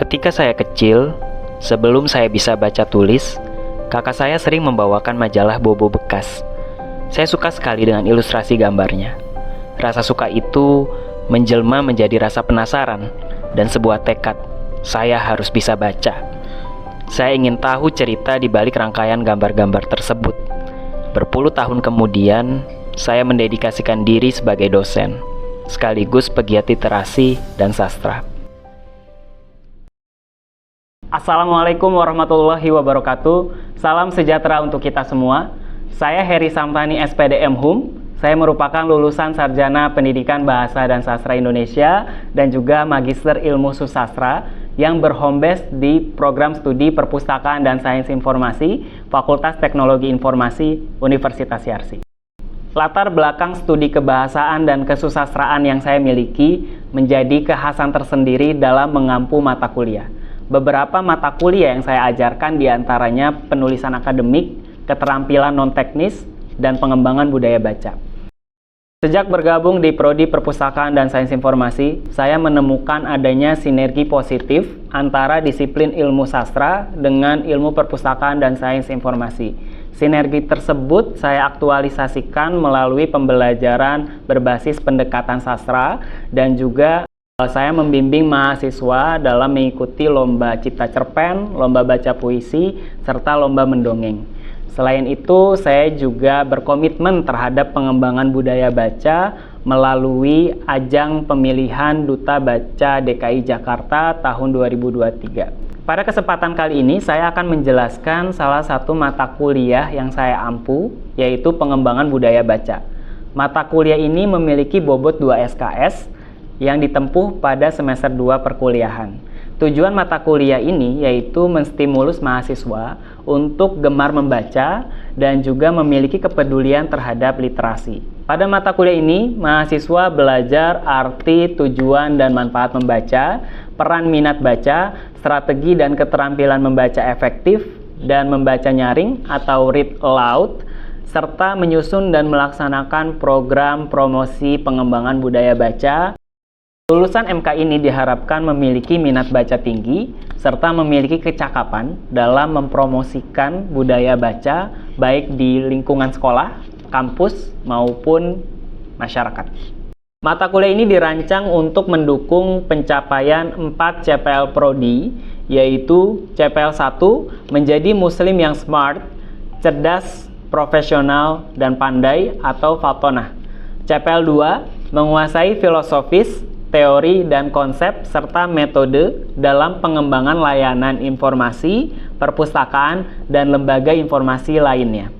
Ketika saya kecil, sebelum saya bisa baca tulis, kakak saya sering membawakan majalah Bobo bekas. Saya suka sekali dengan ilustrasi gambarnya. Rasa suka itu menjelma menjadi rasa penasaran dan sebuah tekad. Saya harus bisa baca. Saya ingin tahu cerita di balik rangkaian gambar-gambar tersebut. Berpuluh tahun kemudian, saya mendedikasikan diri sebagai dosen, sekaligus pegiat literasi dan sastra. Assalamualaikum warahmatullahi wabarakatuh. Salam sejahtera untuk kita semua. Saya Heri Samtani, SPDM HUM. Saya merupakan lulusan Sarjana Pendidikan Bahasa dan Sastra Indonesia dan juga Magister Ilmu Susastra yang berhome base di program studi Perpustakaan dan Sains Informasi Fakultas Teknologi Informasi Universitas Yarsi. Latar belakang studi kebahasaan dan kesusastraan yang saya miliki menjadi kekhasan tersendiri dalam mengampu mata kuliah. Beberapa mata kuliah yang saya ajarkan diantaranya penulisan akademik, keterampilan non-teknis, dan pengembangan budaya baca. Sejak bergabung di Prodi Perpustakaan dan Sains Informasi, saya menemukan adanya sinergi positif antara disiplin ilmu sastra dengan ilmu perpustakaan dan sains informasi. Sinergi tersebut saya aktualisasikan melalui pembelajaran berbasis pendekatan sastra dan juga saya membimbing mahasiswa dalam mengikuti lomba cipta cerpen, lomba baca puisi, serta lomba mendongeng. Selain itu, saya juga berkomitmen terhadap pengembangan budaya baca melalui ajang pemilihan Duta Baca DKI Jakarta tahun 2023. Pada kesempatan kali ini, saya akan menjelaskan salah satu mata kuliah yang saya ampu, yaitu pengembangan budaya baca. Mata kuliah ini memiliki bobot 2 SKS, yang ditempuh pada semester 2 perkuliahan. Tujuan mata kuliah ini yaitu menstimulus mahasiswa untuk gemar membaca dan juga memiliki kepedulian terhadap literasi. Pada mata kuliah ini, mahasiswa belajar arti, tujuan, dan manfaat membaca, peran minat baca, strategi dan keterampilan membaca efektif, dan membaca nyaring atau read aloud, serta menyusun dan melaksanakan program promosi pengembangan budaya baca. Lulusan MK ini diharapkan memiliki minat baca tinggi serta memiliki kecakapan dalam mempromosikan budaya baca baik di lingkungan sekolah, kampus, maupun masyarakat. Mata kuliah ini dirancang untuk mendukung pencapaian 4 CPL Prodi, yaitu CPL 1 menjadi muslim yang smart, cerdas, profesional, dan pandai atau Faltonah. CPL 2 menguasai filosofis, teori dan konsep serta metode dalam pengembangan layanan informasi, perpustakaan, dan lembaga informasi lainnya.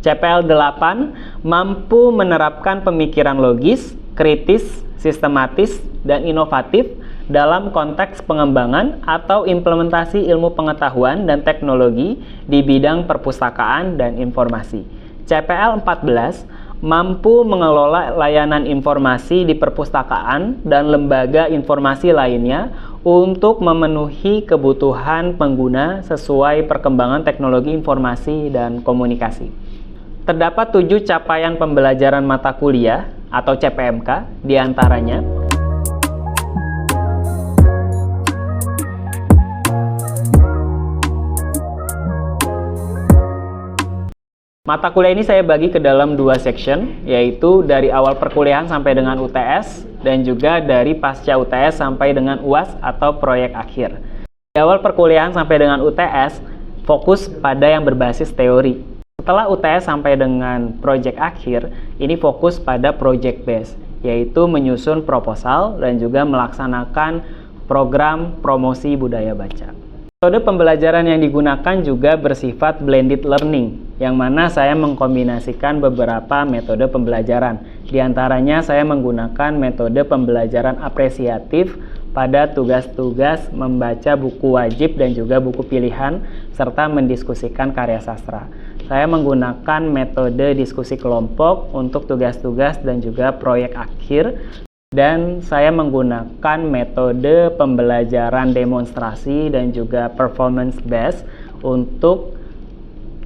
CPL 8 mampu menerapkan pemikiran logis, kritis, sistematis, dan inovatif dalam konteks pengembangan atau implementasi ilmu pengetahuan dan teknologi di bidang perpustakaan dan informasi. CPL 14 mampu mengelola layanan informasi di perpustakaan dan lembaga informasi lainnya untuk memenuhi kebutuhan pengguna sesuai perkembangan teknologi informasi dan komunikasi. Terdapat 7 capaian pembelajaran mata kuliah atau CPMK, diantaranya mata kuliah ini saya bagi ke dalam 2 section, yaitu dari awal perkuliahan sampai dengan UTS dan juga dari pasca UTS sampai dengan UAS atau proyek akhir. Di awal perkuliahan sampai dengan UTS fokus pada yang berbasis teori. Setelah UTS sampai dengan proyek akhir, ini fokus pada project base, yaitu menyusun proposal dan juga melaksanakan program promosi budaya baca. Metode pembelajaran yang digunakan juga bersifat blended learning, yang mana saya mengkombinasikan beberapa metode pembelajaran. Di antaranya saya menggunakan metode pembelajaran apresiatif pada tugas-tugas membaca buku wajib dan juga buku pilihan, serta mendiskusikan karya sastra. Saya menggunakan metode diskusi kelompok untuk tugas-tugas dan juga proyek akhir. Dan saya menggunakan metode pembelajaran demonstrasi dan juga performance based untuk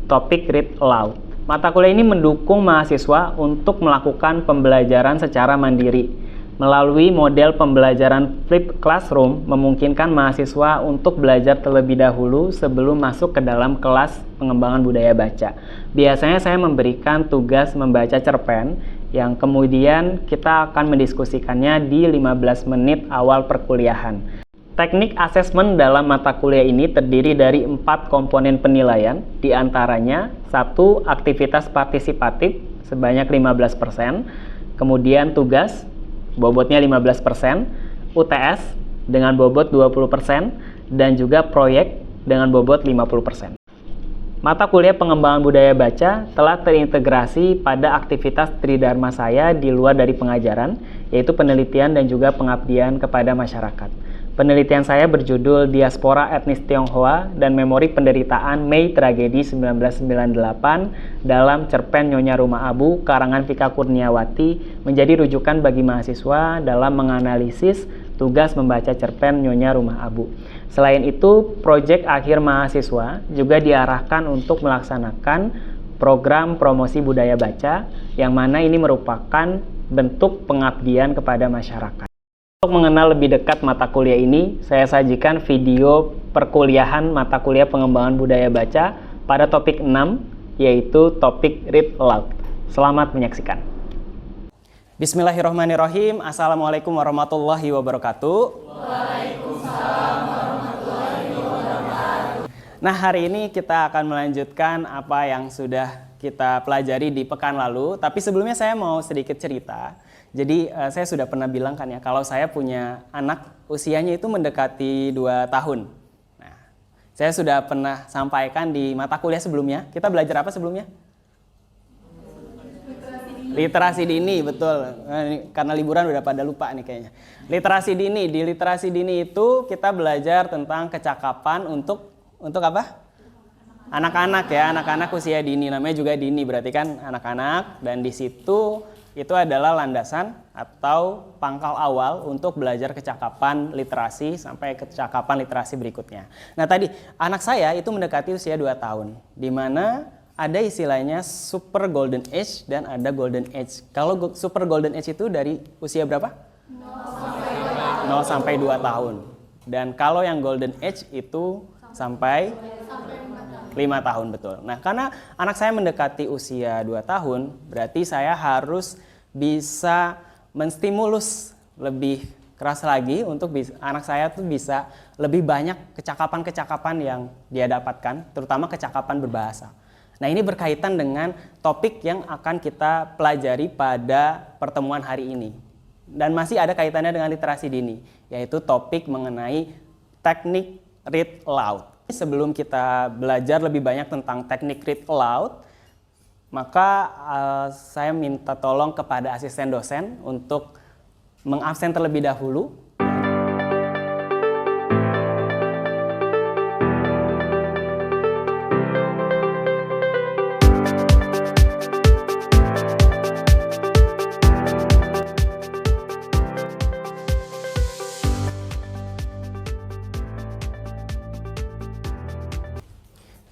topik read aloud. Mata kuliah ini mendukung mahasiswa untuk melakukan pembelajaran secara mandiri. Melalui model pembelajaran flipped classroom memungkinkan mahasiswa untuk belajar terlebih dahulu sebelum masuk ke dalam kelas pengembangan budaya baca. Biasanya saya memberikan tugas membaca cerpen yang kemudian kita akan mendiskusikannya di 15 menit awal perkuliahan. Teknik asesmen dalam mata kuliah ini terdiri dari 4 komponen penilaian, diantaranya 1. Aktivitas partisipatif sebanyak 15%, kemudian tugas bobotnya 15%, UTS dengan bobot 20%, dan juga proyek dengan bobot 50%. Mata kuliah pengembangan budaya baca telah terintegrasi pada aktivitas tridharma saya di luar dari pengajaran, yaitu penelitian dan juga pengabdian kepada masyarakat. Penelitian saya berjudul Diaspora Etnis Tionghoa dan Memori Penderitaan Mei Tragedi 1998 dalam cerpen Nyonya Rumah Abu karangan Vika Kurniawati menjadi rujukan bagi mahasiswa dalam menganalisis tugas membaca cerpen Nyonya Rumah Abu. Selain itu, proyek akhir mahasiswa juga diarahkan untuk melaksanakan program promosi budaya baca yang mana ini merupakan bentuk pengabdian kepada masyarakat. Untuk mengenal lebih dekat mata kuliah ini, saya sajikan video perkuliahan mata kuliah pengembangan budaya baca pada topik 6, yaitu topik Read Aloud. Selamat menyaksikan. Bismillahirrahmanirrahim. Assalamualaikum warahmatullahi wabarakatuh. Waalaikumsalam warahmatullahi wabarakatuh. Nah, hari ini kita akan melanjutkan apa yang sudah kita pelajari di pekan lalu. Tapi sebelumnya saya mau sedikit cerita. Jadi saya sudah pernah bilang kan ya, kalau saya punya anak usianya itu mendekati 2 tahun. Nah, saya sudah pernah sampaikan di mata kuliah sebelumnya. Kita belajar apa sebelumnya? Literasi dini, betul. Karena liburan udah pada lupa nih kayaknya. Literasi dini, di literasi dini itu kita belajar tentang kecakapan untuk apa? Anak-anak ya, anak-anak usia dini. Namanya juga dini, berarti kan anak-anak. Dan di situ itu adalah landasan atau pangkal awal untuk belajar kecakapan literasi sampai kecakapan literasi berikutnya. Nah tadi, anak saya itu mendekati usia 2 tahun, di mana ada istilahnya super golden age dan ada golden age. Kalau super golden age itu dari usia berapa? 0 sampai 2 tahun. Dan kalau yang golden age itu sampai 5 tahun, betul. Nah, karena anak saya mendekati usia 2 tahun, berarti saya harus bisa menstimulus lebih keras lagi untuk anak saya tuh bisa lebih banyak kecakapan-kecakapan yang dia dapatkan, terutama kecakapan berbahasa. Nah, ini berkaitan dengan topik yang akan kita pelajari pada pertemuan hari ini. Dan masih ada kaitannya dengan literasi dini, yaitu topik mengenai teknik read aloud. Sebelum kita belajar lebih banyak tentang teknik read aloud, maka saya minta tolong kepada asisten dosen untuk mengabsen terlebih dahulu.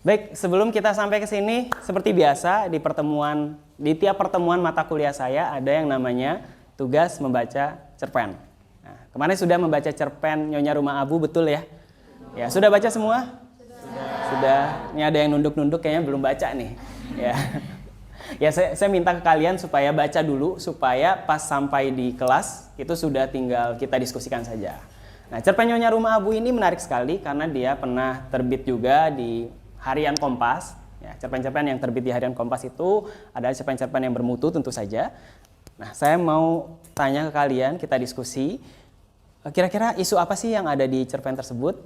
Baik, sebelum kita sampai ke sini, seperti biasa di tiap pertemuan mata kuliah saya ada yang namanya tugas membaca cerpen. Nah, kemarin sudah membaca cerpen Nyonya Rumah Abu, betul ya? Ya, sudah baca semua? Sudah. Ini ada yang nunduk-nunduk kayaknya belum baca nih. Ya. Ya, saya minta ke kalian supaya baca dulu supaya pas sampai di kelas itu sudah tinggal kita diskusikan saja. Nah, cerpen Nyonya Rumah Abu ini menarik sekali karena dia pernah terbit juga di Harian Kompas, ya, cerpen-cerpen yang terbit di Harian Kompas itu adalah cerpen-cerpen yang bermutu tentu saja. Nah, saya mau tanya ke kalian, kita diskusi, kira-kira isu apa sih yang ada di cerpen tersebut?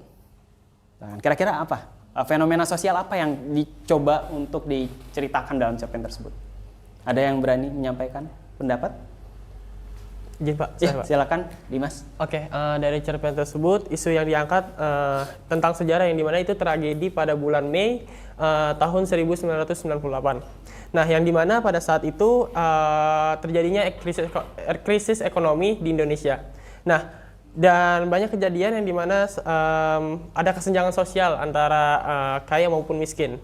Dan kira-kira apa? Fenomena sosial apa yang dicoba untuk diceritakan dalam cerpen tersebut? Ada yang berani menyampaikan pendapat? Izin Pak, silakan Dimas. Oke, dari cerpen tersebut isu yang diangkat tentang sejarah yang dimana itu tragedi pada bulan Mei tahun 1998. Nah, yang dimana pada saat itu terjadinya krisis ekonomi di Indonesia. Nah, dan banyak kejadian yang dimana ada kesenjangan sosial antara kaya maupun miskin.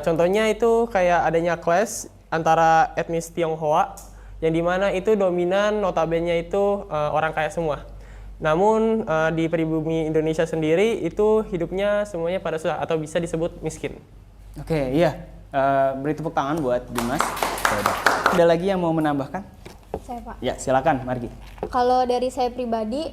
Contohnya itu kayak adanya clash antara etnis Tionghoa yang dimana itu dominan notabene itu orang kaya semua. Namun di pribumi Indonesia sendiri itu hidupnya semuanya pada susah atau bisa disebut miskin. Oke, iya. Beri tepuk tangan buat Dimas. Ada lagi yang mau menambahkan? Saya, Pak. Ya, silakan, Margi. Kalau dari saya pribadi,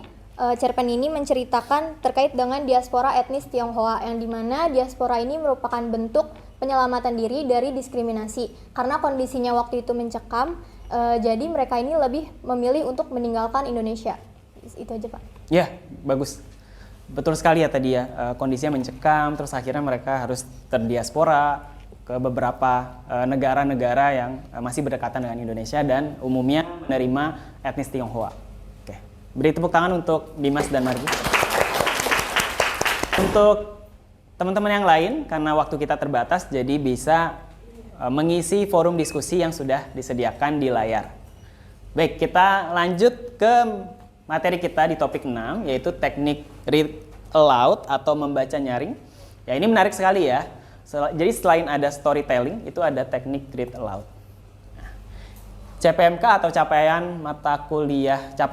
cerpen ini menceritakan terkait dengan diaspora etnis Tionghoa, yang dimana diaspora ini merupakan bentuk penyelamatan diri dari diskriminasi. Karena kondisinya waktu itu mencekam, jadi mereka ini lebih memilih untuk meninggalkan Indonesia. Itu aja, Pak. Ya, bagus. Betul sekali ya tadi ya, kondisinya mencekam, terus akhirnya mereka harus terdiaspora ke beberapa negara-negara yang masih berdekatan dengan Indonesia dan umumnya menerima etnis Tionghoa. Oke, beri tepuk tangan untuk Dimas dan Margi. Untuk teman-teman yang lain, karena waktu kita terbatas, jadi bisa mengisi forum diskusi yang sudah disediakan di layar. Baik, kita lanjut ke materi kita di topik 6, yaitu teknik read aloud atau membaca nyaring. Ya, ini menarik sekali ya. Jadi selain ada storytelling, itu ada teknik read aloud. Nah, CPMK atau capaian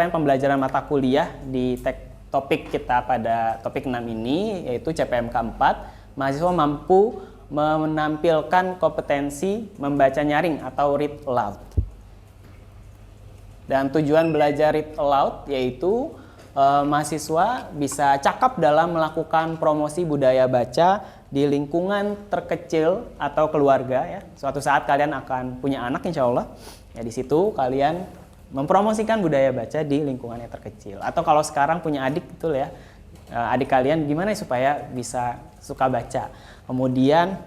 pembelajaran mata kuliah di topik kita pada topik 6 ini, yaitu CPMK 4, mahasiswa mampu menampilkan kompetensi membaca nyaring atau read aloud. Dan tujuan belajar read aloud yaitu mahasiswa bisa cakap dalam melakukan promosi budaya baca di lingkungan terkecil atau keluarga ya. Suatu saat kalian akan punya anak insya Allah. Ya, di situ kalian mempromosikan budaya baca di lingkungan yang terkecil. Atau kalau sekarang punya adik betul ya. Adik kalian gimana supaya bisa suka baca. Kemudian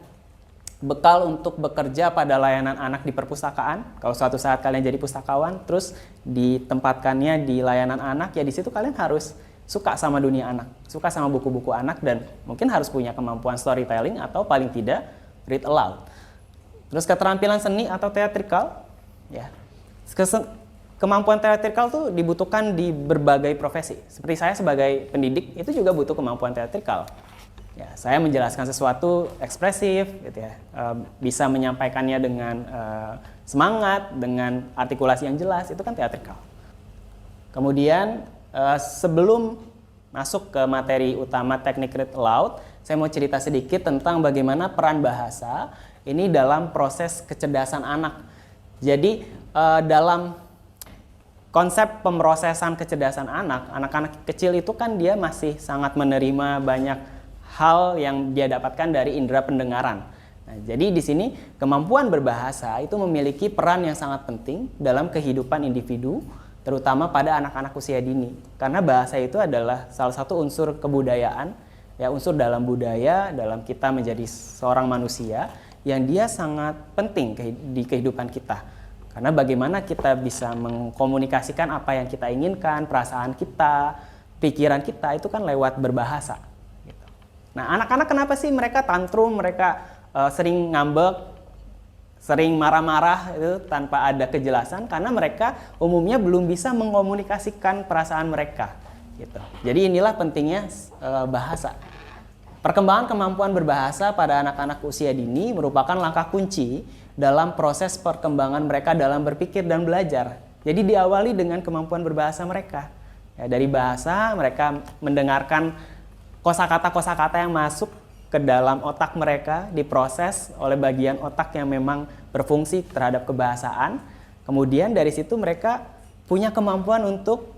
bekal untuk bekerja pada layanan anak di perpustakaan. Kalau suatu saat kalian jadi pustakawan, terus ditempatkannya di layanan anak, ya di situ kalian harus suka sama dunia anak, suka sama buku-buku anak, dan mungkin harus punya kemampuan storytelling atau paling tidak read aloud. Terus keterampilan seni atau teatrikal, ya. Kemampuan teatrikal tuh dibutuhkan di berbagai profesi. Seperti saya sebagai pendidik itu juga butuh kemampuan teatrikal. Ya, saya menjelaskan sesuatu ekspresif, gitu ya, bisa menyampaikannya dengan semangat, dengan artikulasi yang jelas, itu kan teatrikal. Kemudian sebelum masuk ke materi utama teknik read aloud, saya mau cerita sedikit tentang bagaimana peran bahasa ini dalam proses kecerdasan anak. Jadi dalam konsep pemrosesan kecerdasan anak-anak kecil itu kan dia masih sangat menerima banyak hal yang dia dapatkan dari indera pendengaran. Nah, jadi di sini kemampuan berbahasa itu memiliki peran yang sangat penting dalam kehidupan individu, terutama pada anak-anak usia dini. Karena bahasa itu adalah salah satu unsur kebudayaan, ya unsur dalam budaya, dalam kita menjadi seorang manusia yang dia sangat penting di kehidupan kita. Karena bagaimana kita bisa mengkomunikasikan apa yang kita inginkan, perasaan kita, pikiran kita itu kan lewat berbahasa. Nah, anak-anak kenapa sih mereka tantrum, mereka sering ngambek, sering marah-marah itu tanpa ada kejelasan? Karena mereka umumnya belum bisa mengkomunikasikan perasaan mereka. Gitu. Jadi inilah pentingnya bahasa. Perkembangan kemampuan berbahasa pada anak-anak usia dini merupakan langkah kunci dalam proses perkembangan mereka dalam berpikir dan belajar. Jadi diawali dengan kemampuan berbahasa mereka. Ya, dari bahasa mereka mendengarkan kosakata-kosakata yang masuk ke dalam otak mereka, diproses oleh bagian otak yang memang berfungsi terhadap kebahasaan. Kemudian dari situ mereka punya kemampuan untuk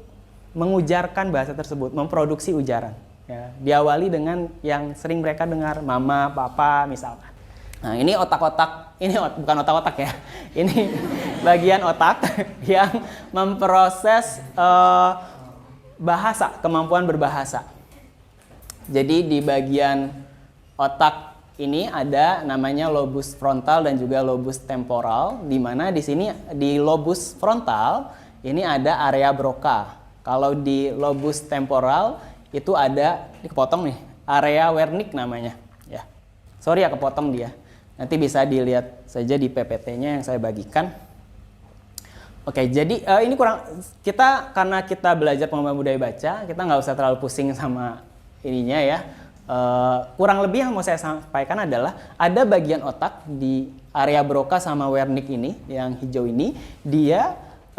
mengujarkan bahasa tersebut, memproduksi ujaran. Ya, diawali dengan yang sering mereka dengar, mama, papa misalkan. Nah, ini otak-otak, ini bukan otak-otak ya, ini bagian otak yang memproses bahasa, kemampuan berbahasa. Jadi di bagian otak ini ada namanya lobus frontal dan juga lobus temporal, di mana di sini di lobus frontal ini ada area Broca. Kalau di lobus temporal itu ada, ini kepotong nih, area Wernicke namanya. Ya, sorry ya kepotong dia. Nanti bisa dilihat saja di PPT-nya yang saya bagikan. Oke, jadi ini karena kita belajar pengembangan budaya baca, kita nggak usah terlalu pusing sama ininya ya. Kurang lebih yang mau saya sampaikan adalah ada bagian otak di area Broca sama Wernicke ini yang hijau ini, dia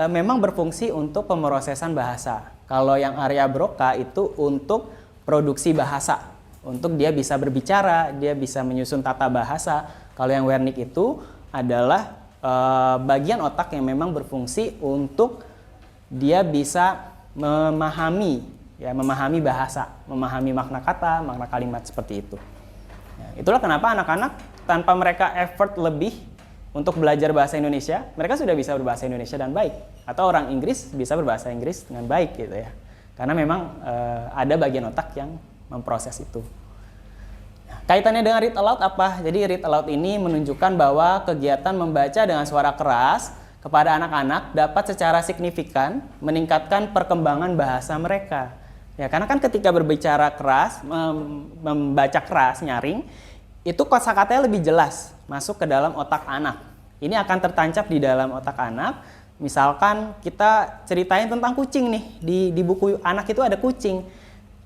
memang berfungsi untuk pemrosesan bahasa. Kalau yang Arya Broca itu untuk produksi bahasa, untuk dia bisa berbicara, dia bisa menyusun tata bahasa. Kalau yang Wernicke itu adalah bagian otak yang memang berfungsi untuk dia bisa memahami bahasa, memahami makna kata, makna kalimat seperti itu. Ya, itulah kenapa anak-anak tanpa mereka effort lebih untuk belajar bahasa Indonesia, mereka sudah bisa berbahasa Indonesia dan baik. Atau orang Inggris bisa berbahasa Inggris dengan baik gitu ya. Karena memang ada bagian otak yang memproses itu. Kaitannya dengan read aloud apa? Jadi read aloud ini menunjukkan bahwa kegiatan membaca dengan suara keras kepada anak-anak dapat secara signifikan meningkatkan perkembangan bahasa mereka. Ya, karena kan ketika berbicara keras, membaca keras, nyaring, itu kosakatanya lebih jelas masuk ke dalam otak anak. Ini akan tertancap di dalam otak anak. Misalkan kita ceritain tentang kucing nih, di buku anak itu ada kucing.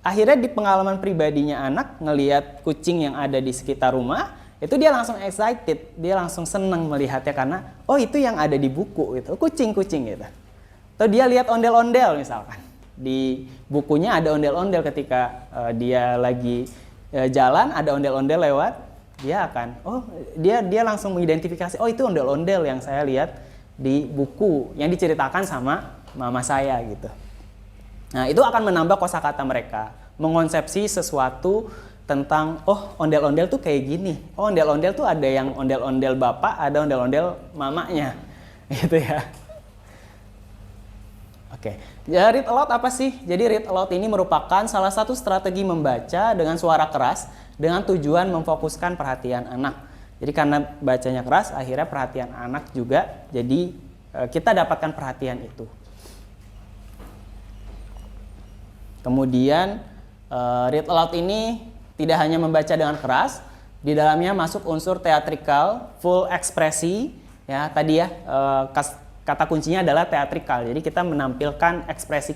Akhirnya di pengalaman pribadinya anak ngelihat kucing yang ada di sekitar rumah, itu dia langsung excited, dia langsung senang melihatnya karena oh itu yang ada di buku itu, kucing-kucing gitu. Atau dia lihat ondel-ondel misalkan. Di bukunya ada ondel-ondel ketika dia lagi jalan, ada ondel-ondel lewat, dia akan dia langsung mengidentifikasi, oh itu ondel-ondel yang saya lihat di buku yang diceritakan sama mama saya gitu. Nah, itu akan menambah kosakata mereka, mengonsepsi sesuatu tentang, oh ondel-ondel tuh kayak gini, oh ondel-ondel tuh ada yang ondel-ondel bapak, ada ondel-ondel mamanya, gitu ya. Oke, ya, read aloud apa sih? Jadi read aloud ini merupakan salah satu strategi membaca dengan suara keras dengan tujuan memfokuskan perhatian anak. Jadi karena bacanya keras, akhirnya perhatian anak juga, jadi kita dapatkan perhatian itu. Kemudian read aloud ini tidak hanya membaca dengan keras, di dalamnya masuk unsur teatrikal, full ekspresi. Ya, tadi ya kata kuncinya adalah teatrikal. Jadi kita menampilkan ekspresi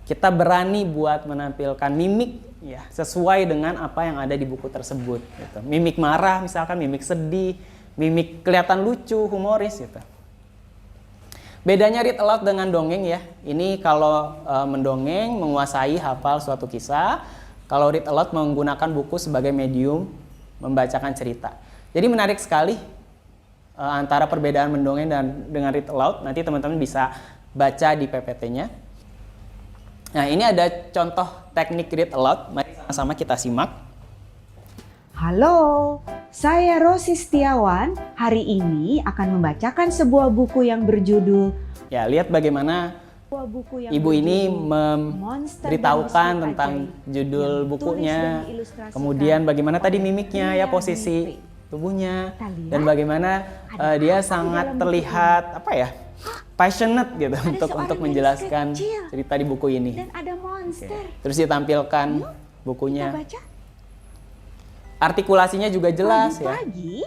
kita berani buat menampilkan mimik ya sesuai dengan apa yang ada di buku tersebut. Gitu. Mimik marah, misalkan mimik sedih, mimik kelihatan lucu, humoris gitu. Bedanya read aloud dengan dongeng ya, ini kalau mendongeng menguasai hafal suatu kisah, kalau read aloud menggunakan buku sebagai medium membacakan cerita. Jadi menarik sekali antara perbedaan mendongeng dan dengan read aloud, nanti teman-teman bisa baca di PPT-nya. Nah ini ada contoh teknik read aloud, mari sama-sama kita simak. Halo, saya Rosi Setiawan. Hari ini akan membacakan sebuah buku yang berjudul Ya, lihat bagaimana ibu ini memberitahukan tentang judul bukunya, kemudian bagaimana tadi mimiknya ya, posisi tubuhnya, dan bagaimana dia sangat terlihat passionate gitu untuk menjelaskan cerita di buku ini. dan ada monster. Terus ditampilkan bukunya. Artikulasinya juga jelas ya. Pagi-pagi,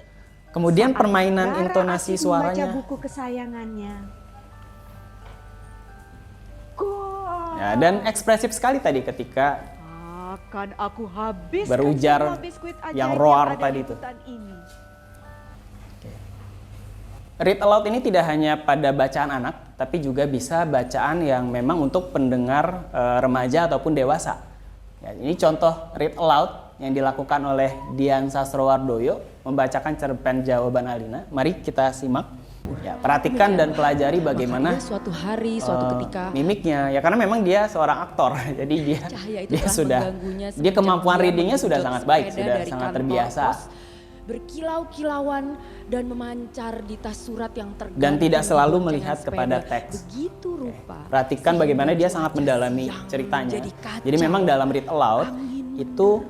Kemudian permainan Clara intonasi asik suaranya. membaca buku kesayangannya. Ya, dan ekspresif sekali tadi ketika Akan aku habiskan berujar semua biskuit ajaib yang roar ada tadi di itu. hutan ini. Read aloud ini tidak hanya pada bacaan anak, tapi juga bisa bacaan yang memang untuk pendengar remaja ataupun dewasa. Ya, ini contoh read aloud yang dilakukan oleh Dian Sastrowardoyo membacakan cerpen Jawaban Alina. Mari kita simak. Ya, perhatikan dan pelajari bagaimana suatu hari, suatu ketika mimiknya. Ya karena memang dia seorang aktor, jadi dia sudah kemampuan readingnya sudah sangat baik, sudah sangat terbiasa. Berkilau-kilauan dan memancar di tas surat yang tergantung Dan tidak selalu di melihat boncengan kepada sepeda. teks. Begitu rupa. Perhatikan bagaimana dia sangat mendalami ceritanya. Jadi memang dalam read aloud itu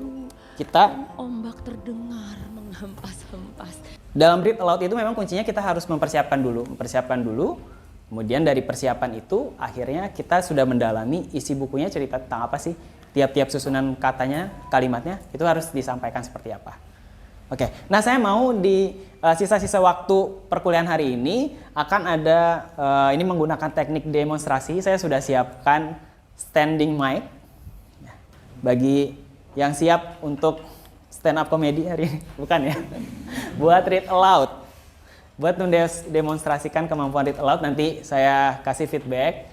kita Ombak terdengar menghempas-hempas. dalam read aloud itu memang kuncinya kita harus mempersiapkan dulu. Kemudian dari persiapan itu akhirnya kita sudah mendalami isi bukunya, cerita tentang apa sih, tiap-tiap susunan katanya, kalimatnya itu harus disampaikan seperti apa. Oke, nah saya mau di sisa-sisa waktu perkuliahan hari ini akan ada ini menggunakan teknik demonstrasi. Saya sudah siapkan standing mic bagi yang siap untuk stand up comedy hari ini, bukan ya? Buat read aloud. buat mendemonstrasikan kemampuan read aloud nanti saya kasih feedback.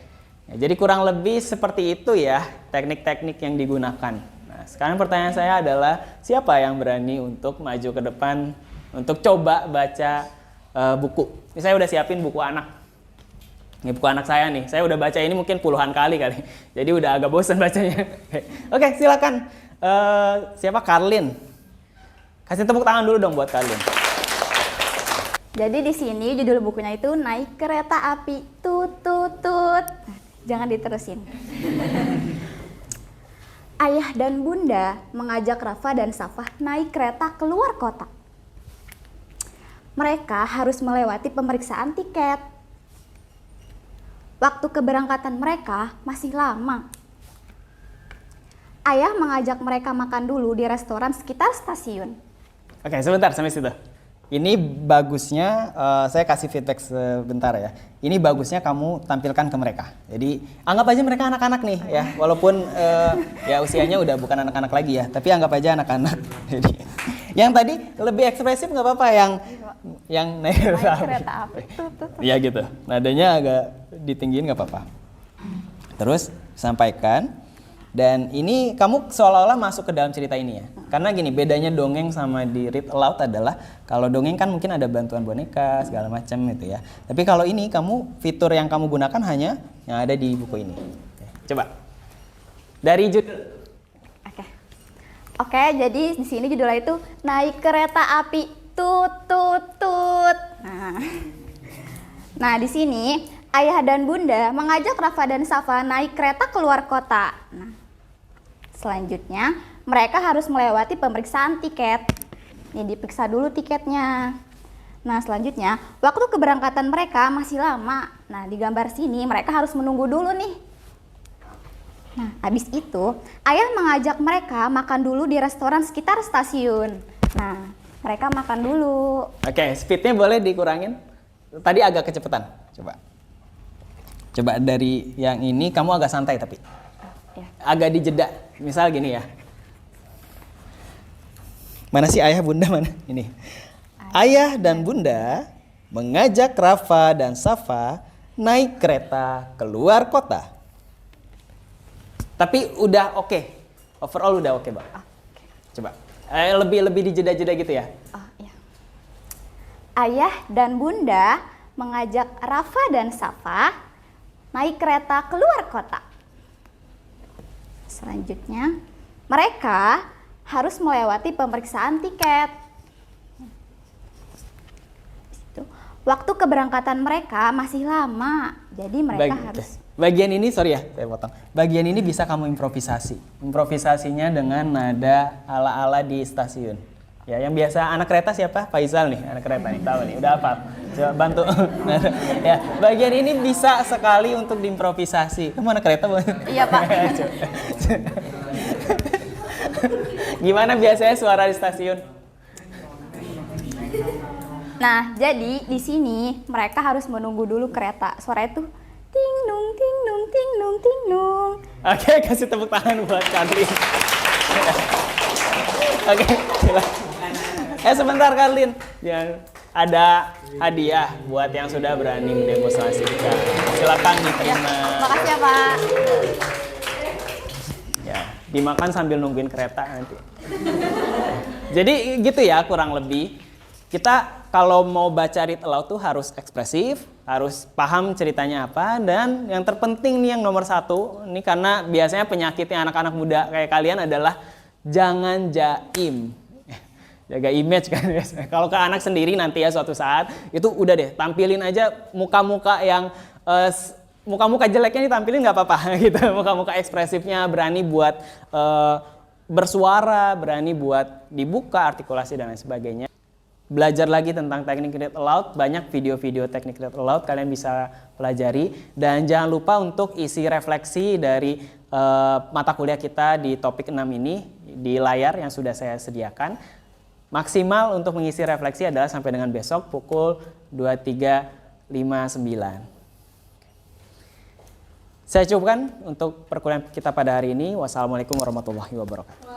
Ya, jadi kurang lebih seperti itu ya teknik-teknik yang digunakan. Nah, sekarang pertanyaan saya adalah siapa yang berani untuk maju ke depan untuk coba baca buku? Ini saya udah siapin buku anak. Ini buku anak saya nih. Saya udah baca ini mungkin puluhan kali. Jadi udah agak bosan bacanya. Oke, silakan. Siapa? Karlin. Kasih tepuk tangan dulu dong buat Karlin. Jadi di sini judul bukunya itu Naik Kereta Api Tut Tut Tut. Jangan diterusin. Ayah dan bunda mengajak Rafa dan Safa naik kereta keluar kota. Mereka harus melewati pemeriksaan tiket. Waktu keberangkatan mereka masih lama. Ayah mengajak mereka makan dulu di restoran sekitar stasiun. Oke, sebentar sampai situ. Ini bagusnya, saya kasih feedback sebentar ya. Ini bagusnya kamu tampilkan ke mereka. Jadi anggap aja mereka anak-anak nih ya, walaupun ya usianya udah bukan anak-anak lagi ya, tapi anggap aja anak-anak. Jadi yang tadi lebih ekspresif nggak apa-apa, yang naik Kereta api. Ya gitu, nadanya agak ditinggiin nggak apa-apa. Terus sampaikan. Dan ini kamu seolah-olah masuk ke dalam cerita ini ya. Karena gini, bedanya dongeng sama di read aloud adalah kalau dongeng kan mungkin ada bantuan boneka segala macam gitu ya. Tapi kalau ini kamu fitur yang kamu gunakan hanya yang ada di buku ini. Coba. Dari judul. Oke, jadi di sini judulnya itu Naik Kereta Api Tut Tut Tut. Nah, di sini ayah dan bunda mengajak Rafa dan Safa naik kereta keluar kota. Nah, selanjutnya mereka harus melewati pemeriksaan tiket. Ini diperiksa dulu tiketnya. Nah, selanjutnya waktu keberangkatan mereka masih lama. Nah, di gambar sini mereka harus menunggu dulu nih. Nah, habis itu ayah mengajak mereka makan dulu di restoran sekitar stasiun. Nah, mereka makan dulu. Oke, speednya boleh dikurangin. Tadi agak kecepatan. Coba dari yang ini kamu agak santai tapi agak dijeda. Misal gini ya. Mana sih ayah bunda mana? Ini. Ayah dan bunda mengajak Rafa dan Safa naik kereta keluar kota. Tapi udah oke. Overall udah oke, Bang. Coba. Lebih dijeda-jeda gitu ya. Ayah dan bunda mengajak Rafa dan Safa naik kereta keluar kota. Selanjutnya, mereka harus melewati pemeriksaan tiket. Waktu keberangkatan mereka masih lama, jadi mereka harus... Bagian ini, sorry ya, saya potong. Bagian ini bisa kamu improvisasi. Improvisasinya dengan nada ala-ala di stasiun. Ya, yang biasa anak kereta siapa? Faizal nih, anak kereta nih, tahu nih, udah apa? Coba bantu. Ya, bagian ini bisa sekali untuk diimprovisasi. Kamu anak kereta, Bang? Iya, Pak. Gimana biasanya suara di stasiun? Nah, jadi di sini mereka harus menunggu dulu kereta. Suara itu ting nung ting nung ting nung ting nung. Oke, kasih tepuk tangan buat Karlin. Oke, silakan. Sebentar Karlin. Ya, ada hadiah buat yang sudah berani mendemonstrasikan. Silakan diterima. Makasih ya, Pak. Ya, dimakan sambil nungguin kereta nanti. Jadi gitu ya kurang lebih. Kita kalau mau baca read aloud tuh harus ekspresif, harus paham ceritanya apa, dan yang terpenting nih yang nomor 1, ini karena biasanya penyakitnya anak-anak muda kayak kalian adalah jangan jaim. Jaga image kan. Kalau ke anak sendiri nanti ya suatu saat, itu udah deh tampilin aja muka-muka yang muka-muka jeleknya ditampilin nggak apa-apa gitu. Muka-muka ekspresifnya, berani buat bersuara, berani buat dibuka artikulasi dan lain sebagainya. Belajar lagi tentang teknik read aloud, banyak video-video teknik read aloud kalian bisa pelajari. Dan jangan lupa untuk isi refleksi dari mata kuliah kita di topik 6 ini di layar yang sudah saya sediakan. Maksimal untuk mengisi refleksi adalah sampai dengan besok pukul 23.59. Saya cukupkan untuk perkuliahan kita pada hari ini. Wassalamualaikum warahmatullahi wabarakatuh.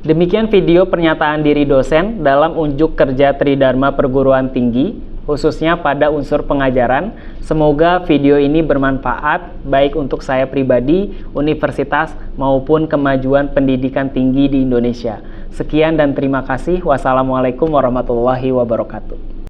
Demikian video pernyataan diri dosen dalam unjuk kerja Tridharma Perguruan Tinggi, khususnya pada unsur pengajaran. Semoga video ini bermanfaat baik untuk saya pribadi, universitas, maupun kemajuan pendidikan tinggi di Indonesia. Sekian dan terima kasih. Wassalamualaikum warahmatullahi wabarakatuh.